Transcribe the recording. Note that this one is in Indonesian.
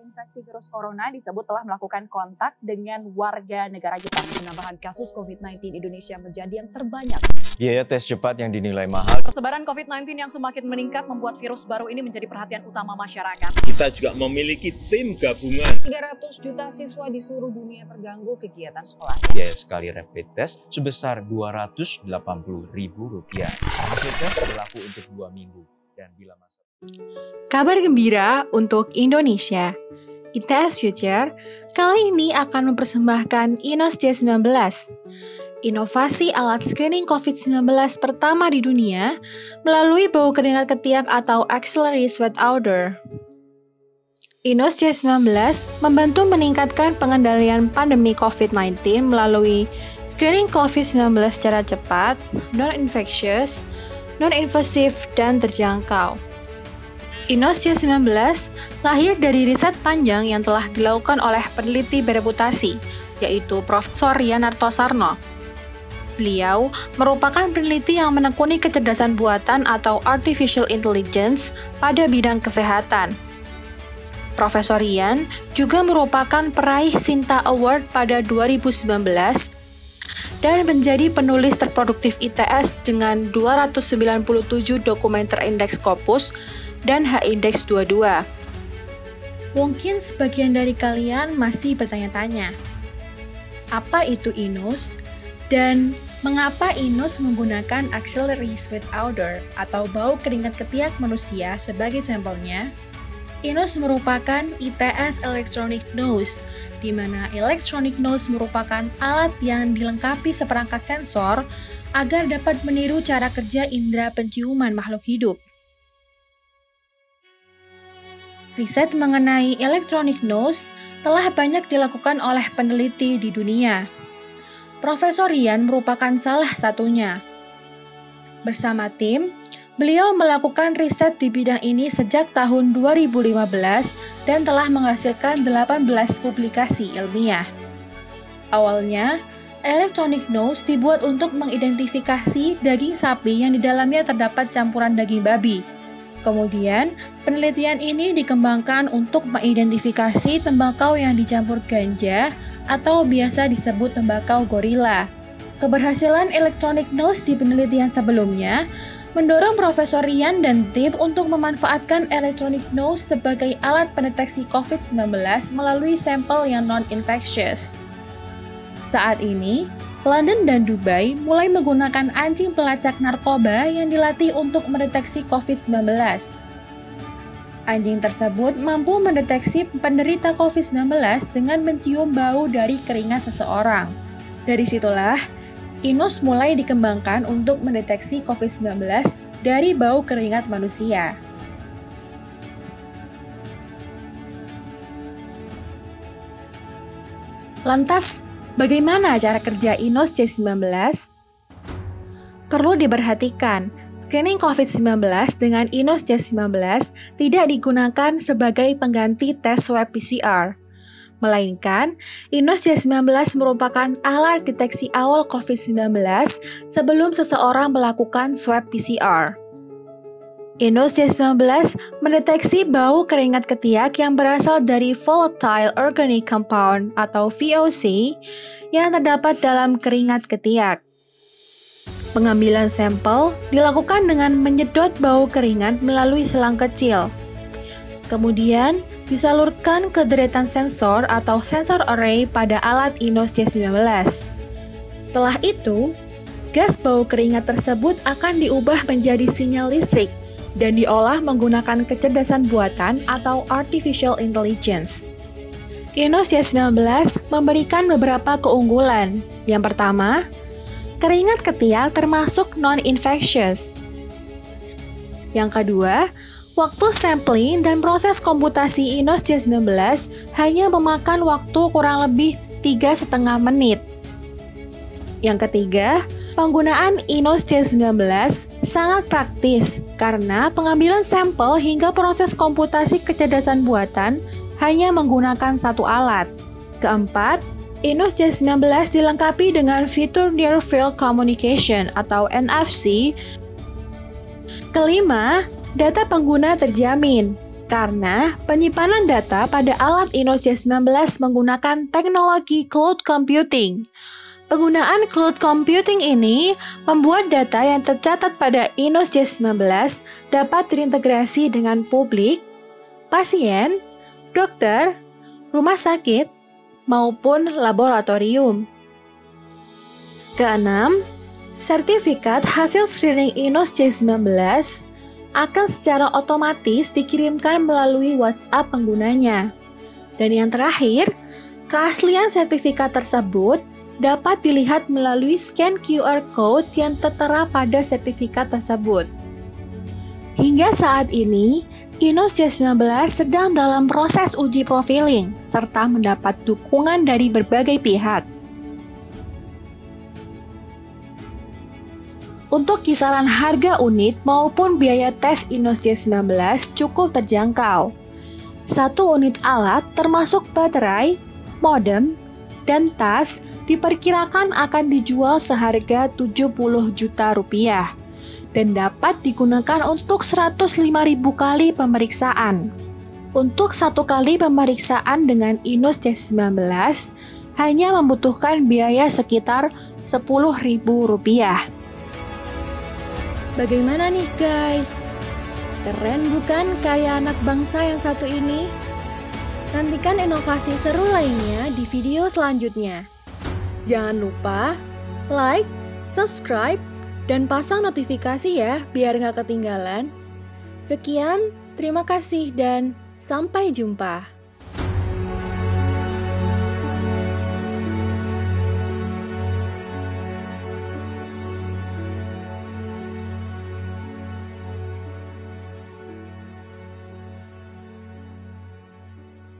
terinfeksi virus corona disebut telah melakukan kontak dengan warga negara Jepang. Penambahan kasus COVID-19 di Indonesia menjadi yang terbanyak. Biaya tes cepat yang dinilai mahal. Persebaran COVID-19 yang semakin meningkat membuat virus baru ini menjadi perhatian utama masyarakat. Kita juga memiliki tim gabungan. 300 juta siswa di seluruh dunia terganggu kegiatan sekolah. Biaya sekali rapid test sebesar Rp280.000. Hasil tes berlaku untuk 2 minggu dan bila masa. Kabar gembira untuk Indonesia. ITS Future kali ini akan mempersembahkan Inos J19, inovasi alat screening COVID-19 pertama di dunia melalui bau keringat ketiak atau axillary sweat odor. Inos J19 membantu meningkatkan pengendalian pandemi COVID-19 melalui screening COVID-19 secara cepat, non-infectious, non-invasif, dan terjangkau. Inos J19 lahir dari riset panjang yang telah dilakukan oleh peneliti bereputasi, yaitu Profesor Yanarto Sarno. Beliau merupakan peneliti yang menekuni kecerdasan buatan atau artificial intelligence pada bidang kesehatan. Profesor Yan juga merupakan peraih Sinta Award pada 2019 dan menjadi penulis terproduktif ITS dengan 297 dokumen terindeks Scopus dan H-Index 22. Mungkin sebagian dari kalian masih bertanya-tanya, apa itu Inos dan mengapa Inos menggunakan axillary sweat odor atau bau keringat ketiak manusia sebagai sampelnya? Inos merupakan ITS electronic nose, di mana electronic nose merupakan alat yang dilengkapi seperangkat sensor agar dapat meniru cara kerja indera penciuman makhluk hidup. Riset mengenai electronic nose telah banyak dilakukan oleh peneliti di dunia. Profesor Yan merupakan salah satunya. Bersama tim, beliau melakukan riset di bidang ini sejak tahun 2015 dan telah menghasilkan 18 publikasi ilmiah. Awalnya, electronic nose dibuat untuk mengidentifikasi daging sapi yang di dalamnya terdapat campuran daging babi. Kemudian, penelitian ini dikembangkan untuk mengidentifikasi tembakau yang dicampur ganja atau biasa disebut tembakau gorila. Keberhasilan electronic nose di penelitian sebelumnya mendorong Profesor Yan dan tim untuk memanfaatkan electronic nose sebagai alat pendeteksi COVID-19 melalui sampel yang non-infectious. Saat ini, London dan Dubai mulai menggunakan anjing pelacak narkoba yang dilatih untuk mendeteksi COVID-19. Anjing tersebut mampu mendeteksi penderita COVID-19 dengan mencium bau dari keringat seseorang. Dari situlah, Inos mulai dikembangkan untuk mendeteksi COVID-19 dari bau keringat manusia. Lantas, bagaimana cara kerja Inos J19? Perlu diperhatikan, screening COVID-19 dengan Inos J19 tidak digunakan sebagai pengganti tes swab PCR. Melainkan, Inos J19 merupakan alat deteksi awal COVID-19 sebelum seseorang melakukan swab PCR. Inos J19 mendeteksi bau keringat ketiak yang berasal dari volatile organic compound atau VOC yang terdapat dalam keringat ketiak. Pengambilan sampel dilakukan dengan menyedot bau keringat melalui selang kecil. Kemudian, disalurkan ke deretan sensor atau sensor array pada alat Inos J19. Setelah itu, gas bau keringat tersebut akan diubah menjadi sinyal listrik dan diolah menggunakan kecerdasan buatan atau artificial intelligence. Inos J19 memberikan beberapa keunggulan. Yang pertama, keringat ketiak termasuk non-infectious. Yang kedua, waktu sampling dan proses komputasi Inos J19 hanya memakan waktu kurang lebih 3,5 menit. Yang ketiga, penggunaan Inos J19 sangat praktis karena pengambilan sampel hingga proses komputasi kecerdasan buatan hanya menggunakan satu alat. Keempat, Inos J19 dilengkapi dengan fitur Near Field Communication atau NFC. Kelima, data pengguna terjamin. Karena penyimpanan data pada alat Inos J19 menggunakan teknologi cloud computing. Penggunaan cloud computing ini membuat data yang tercatat pada Inos J19 dapat terintegrasi dengan publik, pasien, dokter, rumah sakit, maupun laboratorium. Keenam, sertifikat hasil screening Inos J19 akan secara otomatis dikirimkan melalui WhatsApp penggunanya. Dan yang terakhir, keaslian sertifikat tersebut dapat dilihat melalui scan QR code yang tertera pada sertifikat tersebut. Hingga saat ini, Inos J19 sedang dalam proses uji profiling serta mendapat dukungan dari berbagai pihak. Untuk kisaran harga unit maupun biaya tes Inos J19 cukup terjangkau. Satu unit alat termasuk baterai, modem, dan tas diperkirakan akan dijual seharga 70 juta rupiah dan dapat digunakan untuk 105.000 kali pemeriksaan. Untuk satu kali pemeriksaan dengan Inos J19 hanya membutuhkan biaya sekitar 10.000 rupiah. Bagaimana nih guys? Keren bukan kayak anak bangsa yang satu ini? Nantikan inovasi seru lainnya di video selanjutnya. Jangan lupa like, subscribe, dan pasang notifikasi ya biar nggak ketinggalan. Sekian, terima kasih dan sampai jumpa.